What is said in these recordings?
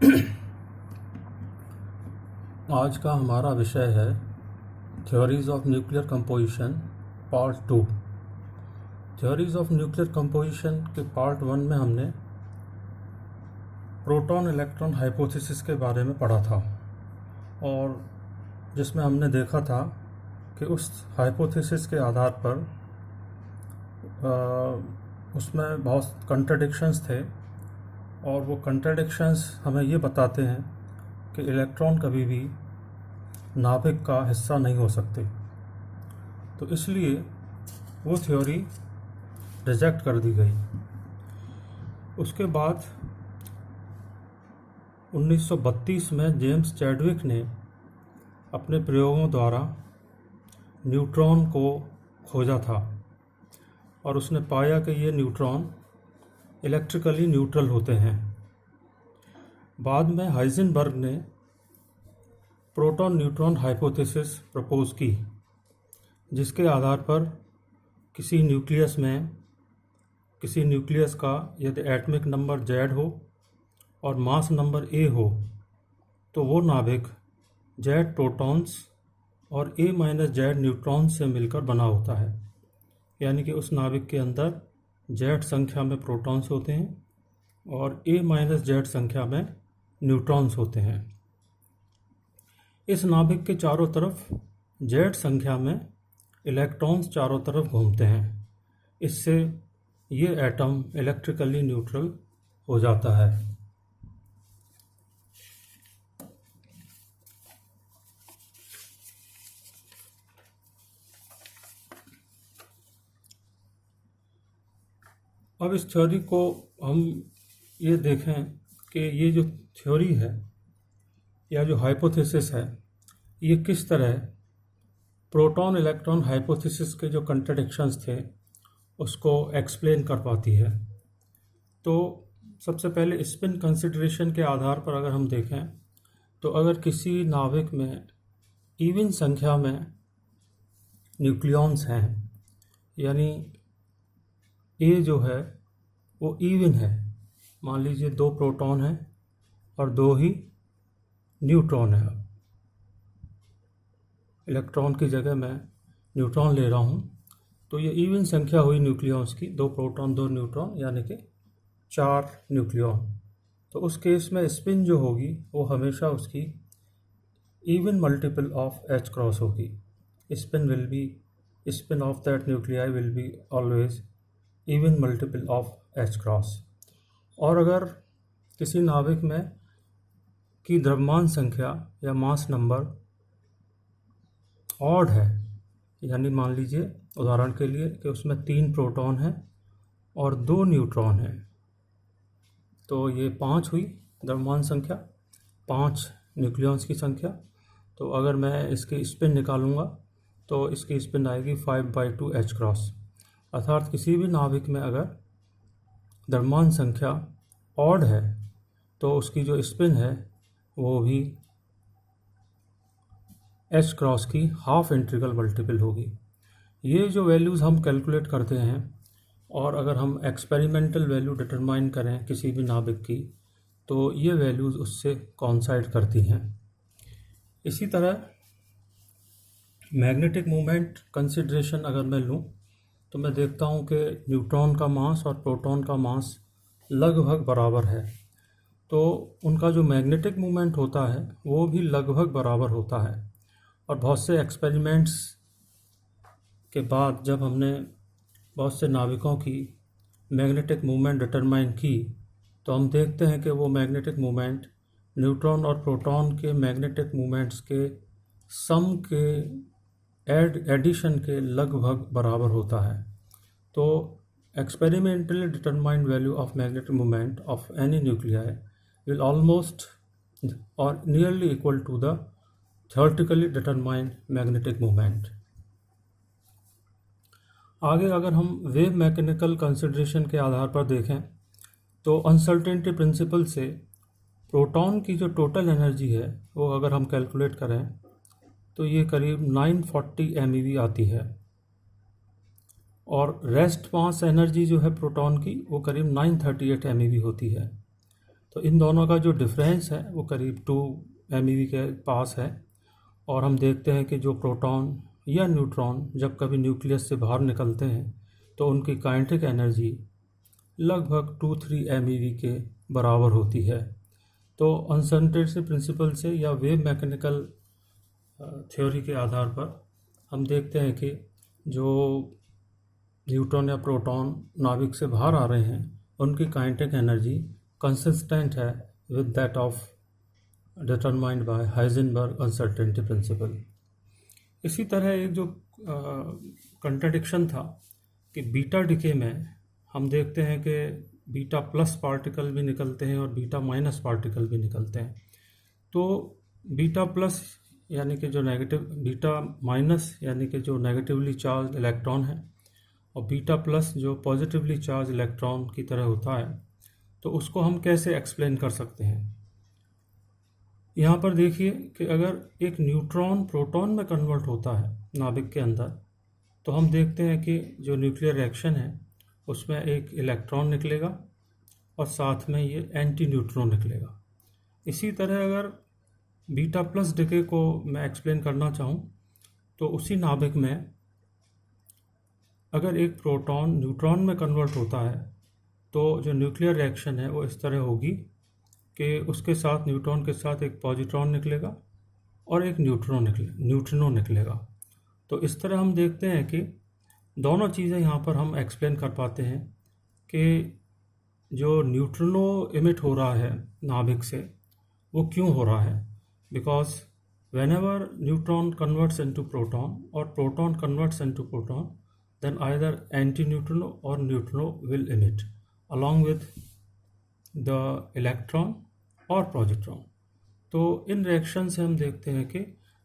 आज का हमारा विषय है theories of nuclear composition part 2। Theories of nuclear composition के पार्ट 1 में हमने प्रोटॉन इलेक्ट्रॉन हाइपोथेसिस के बारे में पढ़ा था, और जिसमें हमने देखा था कि उस हाइपोथेसिस के आधार पर उसमें बहुत कंट्राडिक्शंस थे, और वो कंट्राडिक्शंस हमें ये बताते हैं कि इलेक्ट्रॉन कभी भी नाभिक का हिस्सा नहीं हो सकते। तो इसलिए वो थ्योरी रिजेक्ट कर दी गई। उसके बाद 1932 में जेम्स चैडविक ने अपने प्रयोगों द्वारा न्यूट्रॉन को खोजा था, और उसने पाया कि ये न्यूट्रॉन इलेक्ट्रिकली न्यूट्रल होते हैं। बाद में हाइजेनबर्ग ने प्रोटॉन न्यूट्रॉन हाइपोथेसिस प्रपोज की, जिसके आधार पर किसी न्यूक्लियस का यदि एटॉमिक नंबर Z हो और मास नंबर A हो, तो वो नाभिक Z प्रोटॉन्स और A-Z न्यूट्रॉन्स से मिलकर बना होता है। यानी कि उस नाभिक के अंदर Z संख्या में प्रोटॉन्स होते हैं और A-Z संख्या में न्यूट्रॉन्स होते हैं। इस नाभिक के चारों तरफ Z संख्या में इलेक्ट्रॉन्स चारों तरफ घूमते हैं। इससे ये एटम इलेक्ट्रिकली न्यूट्रल हो जाता है। अब इस थ्योरी को हम ये देखें कि ये जो थ्योरी है या जो हाइपोथेसिस है, ये किस तरह प्रोटॉन इलेक्ट्रॉन हाइपोथेसिस के जो कंट्राडिक्शंस थे उसको एक्सप्लेन कर पाती है। तो सबसे पहले स्पिन कंसिडरेशन के आधार पर अगर हम देखें, तो अगर किसी नाभिक में इवन संख्या में न्यूक्लियॉन्स हैं, यानी A जो है वो इवन है, मान लीजिए 2 प्रोटॉन हैं और 2 ही न्यूट्रॉन है। इलेक्ट्रॉन की जगह मैं न्यूट्रॉन ले रहा हूँ, तो ये इवन संख्या हुई न्यूक्लियॉन्स की, 2 प्रोटॉन 2 न्यूट्रॉन, यानी कि 4 न्यूक्लियॉन। तो उस केस में स्पिन जो होगी वो हमेशा उसकी even multiple of H cross होगी। Spin of that nuclei will be always even multiple of H cross. और अगर किसी नाभिक में की द्रव्यमान संख्या या मास नंबर ऑड है, यानी मान लीजिए उदाहरण के लिए कि उसमें 3 प्रोटॉन हैं और 2 न्यूट्रॉन हैं, तो ये 5 हुई द्रव्यमान संख्या, 5 न्यूक्लियॉन्स की संख्या। तो अगर मैं इसकी स्पिन निकालूंगा तो इसकी स्पिन आएगी 5/2 H क्रॉस। अर्थात किसी भी नाभिक में अगर द्रव्यमान संख्या ऑड है तो उसकी जो स्पिन है वो भी H क्रॉस की हाफ इंटीग्रल मल्टीपल होगी। ये जो वैल्यूज़ हम कैलकुलेट करते हैं, और अगर हम एक्सपेरिमेंटल वैल्यू डिटरमाइन करें किसी भी नाभिक की, तो ये वैल्यूज़ उससे कॉन्साइड करती हैं। इसी तरह मैग्नेटिक मोमेंट कंसिडरेशन अगर मैं लूँ, तो मैं देखता हूँ कि न्यूट्रॉन का मास और प्रोटॉन का मास लगभग बराबर है, तो उनका जो मैग्नेटिक मोमेंट होता है वो भी लगभग बराबर होता है। और बहुत से एक्सपेरिमेंट्स के बाद जब हमने बहुत से नाभिकों की मैग्नेटिक मूवमेंट डिटरमाइन की, तो हम देखते हैं कि वो मैग्नेटिक मूवमेंट न्यूट्रॉन और प्रोटॉन के मैग्नेटिक मूवमेंट्स के सम के एडिशन के लगभग बराबर होता है। तो experimentally determined value of magnetic movement of any nuclei will almost और nearly equal to the theoretically determined magnetic movement. आगे अगर हम वेव मैकेनिकल कंसिडरेशन के आधार पर देखें, तो अनसर्टेनिटी प्रिंसिपल से प्रोटॉन की जो टोटल एनर्जी है वो अगर हम कैलकुलेट करें तो ये करीब 940 MeV आती है, और रेस्ट मास एनर्जी जो है प्रोटॉन की वो करीब 938 MeV होती है। तो इन दोनों का जो डिफरेंस है वो करीब 2 MeV के पास है। और हम देखते हैं कि जो प्रोटॉन या न्यूट्रॉन जब कभी न्यूक्लियस से बाहर निकलते हैं तो उनकी काइनेटिक एनर्जी लगभग 2-3 MeV के बराबर होती है। तो अनसर्टेनिटी प्रिंसिपल से या वेव मैकेनिकल थ्योरी के आधार पर हम देखते हैं कि जो न्यूट्रॉन या प्रोटॉन नाभिक से बाहर आ रहे हैं उनकी काइनेटिक एनर्जी कंसिस्टेंट है with that of determined by Heisenberg uncertainty principle. इसी तरह एक जो कंट्राडिक्शन था कि बीटा डिके में हम देखते हैं कि बीटा प्लस पार्टिकल भी निकलते हैं और बीटा माइनस पार्टिकल भी निकलते हैं। तो बीटा प्लस यानी कि जो नेगेटिव, बीटा माइनस यानी कि जो नेगेटिवली चार्ज इलेक्ट्रॉन है, और बीटा प्लस जो पॉजिटिवली चार्ज इलेक्ट्रॉन की तरह होता है, तो उसको हम कैसे एक्सप्लेन कर सकते हैं। यहाँ पर देखिए कि अगर एक न्यूट्रॉन प्रोटॉन में कन्वर्ट होता है नाभिक के अंदर, तो हम देखते हैं कि जो न्यूक्लियर रिएक्शन है उसमें एक इलेक्ट्रॉन निकलेगा और साथ में ये एंटी न्यूट्रॉन निकलेगा। इसी तरह अगर बीटा प्लस डिके को मैं एक्सप्लेन करना चाहूँ तो उसी नाभिक में अगर एक प्रोटॉन न्यूट्रॉन में कन्वर्ट होता है तो जो न्यूक्लियर रिएक्शन है वो इस तरह होगी कि उसके साथ न्यूट्रॉन के साथ एक पॉजिट्रॉन निकलेगा और एक न्यूट्रिनो निकलेगा। तो इस तरह हम देखते हैं कि दोनों चीज़ें यहाँ पर हम एक्सप्लेन कर पाते हैं कि जो न्यूट्रिनो इमिट हो रहा है नाभिक से वो क्यों हो रहा है। Because whenever neutron converts into proton or proton converts into proton, then either antineutrino or neutrino will emit along with the electron और positron। तो इन रिएक्शन से हम देखते हैं कि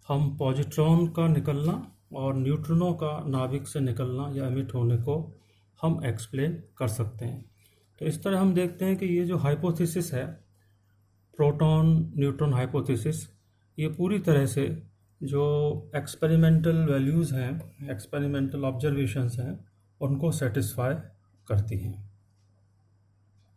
हम पॉजिट्रॉन का निकलना और न्यूट्रिनो का नाभिक से निकलना या एमिट होने को हम एक्सप्लेन कर सकते हैं। तो इस तरह हम देखते हैं कि ये जो हाइपोथेसिस है, प्रोटॉन न्यूट्रॉन हाइपोथेसिस, ये पूरी तरह से जो एक्सपेरिमेंटल वैल्यूज़ हैं, एक्सपेरिमेंटल ऑब्जर्वेशंस हैं, उनको सेटिस्फाई करती हैं।